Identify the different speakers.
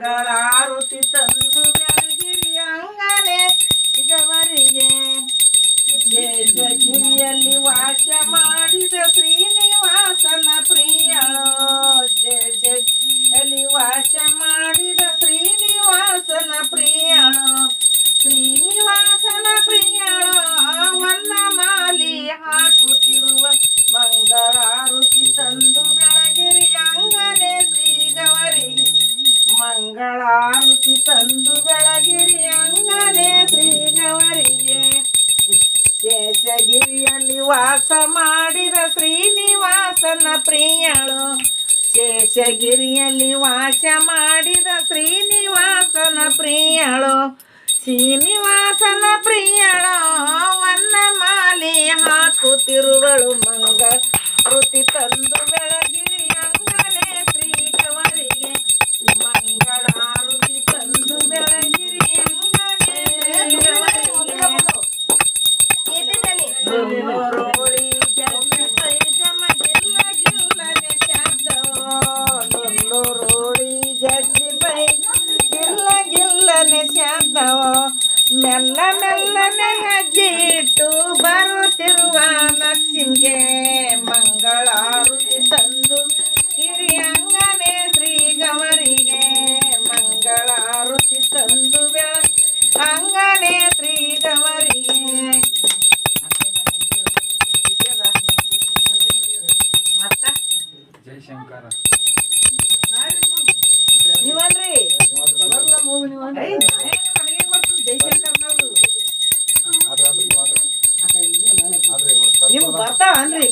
Speaker 1: ಮಂಗಳಾರುತಿ ತಂದು ಬೆಳಗಿರಿ ಅಂಗನೆ ಗವರಿಗೆ ಶೇಷಗಿರಿಯಲ್ಲಿ ವಾಸ ಮಾಡಿದ ಶ್ರೀನಿವಾಸನ ಪ್ರಿಯಳೋ ಶೇಷಗಿರಿಯಲ್ಲಿ ವಾಸ ಮಾಡಿದ ಶ್ರೀನಿವಾಸನ ಪ್ರಿಯಳೋ ಶ್ರೀನಿವಾಸನ ಪ್ರಿಯಳೋ ವನ್ನ ಮಾಲಿ ಹಾಕುತ್ತಿರುವ ಮಂಗಳಾರುತಿ ತಂದು ಬೆಳಗಿರಿ ಅಂಗನೆ ಶ್ರೀಗವರಿಗೆ ಮಂಗಳಾರುತಿ ತಂದು ಬೆಳಗಿರಿ ಅಂಗನೆ ಶ್ರೀಗವರಿಗೆ ಶೇಷಗಿರಿಯಲ್ಲಿ ವಾಸ ಮಾಡಿದ ಶ್ರೀನಿವಾಸನ ಪ್ರಿಯಳು ಶೇಷಗಿರಿಯಲ್ಲಿ ವಾಸ ಮಾಡಿದ ಶ್ರೀನಿವಾಸನ ಪ್ರಿಯಳು ಶ್ರೀನಿವಾಸನ ಪ್ರಿಯಳು ವನ್ನ ಮಾಲೆ ಹಾಕುತ್ತಿರುವಳು ಮಂಗಳಾರುತಿ ತಂದು ಬೆಳಗಿರಿ ಅಂಗನೆ ಶ್ರೀಗವರಿಗೆ ಮಂಗಳಾರುತಿ ತಂದು ಬೆಳಗಿರಿ ಅಂಗನೆ ನುಲ್ಲೋರೋಳಿ ಗೆಜ್ಜೆ ಜಮಗಿಲ್ಲ ಗಿಲ್ಲನೆ ಶಬ್ದವೋ ನುಲ್ಲೋರೋಳಿ ಗೆಜ್ಜೆ ಗಿಲ್ಲ ಗಿಲ್ಲನೆ ಶಬ್ದವೋ ಮೆಲ್ಲ ಮೆಲ್ಲನೆ ಹೆಜ್ಜೆ ಇಟ್ಟು ಬರುತ್ತಿರುವ ನಕ್ಷಿಂಗೆ ಮಂಗಳಾರುತಿ ತಂದು ಹಿರಿಯಂಗನೆ ಶ್ರೀಗವರಿಗೆ ಮಂಗಳಾರುತಿ ತಂದು ಅಂಗನೆ ಶ್ರೀಗವರಿಗೆ ಮತ್ತ
Speaker 2: ಜಯಶಂಕರ
Speaker 1: ನೀವಲ್ರಿ ಜಯಶಂಕರ್ ನಿಮ್ಗೆ ಬರ್ತಾವನ್ರಿ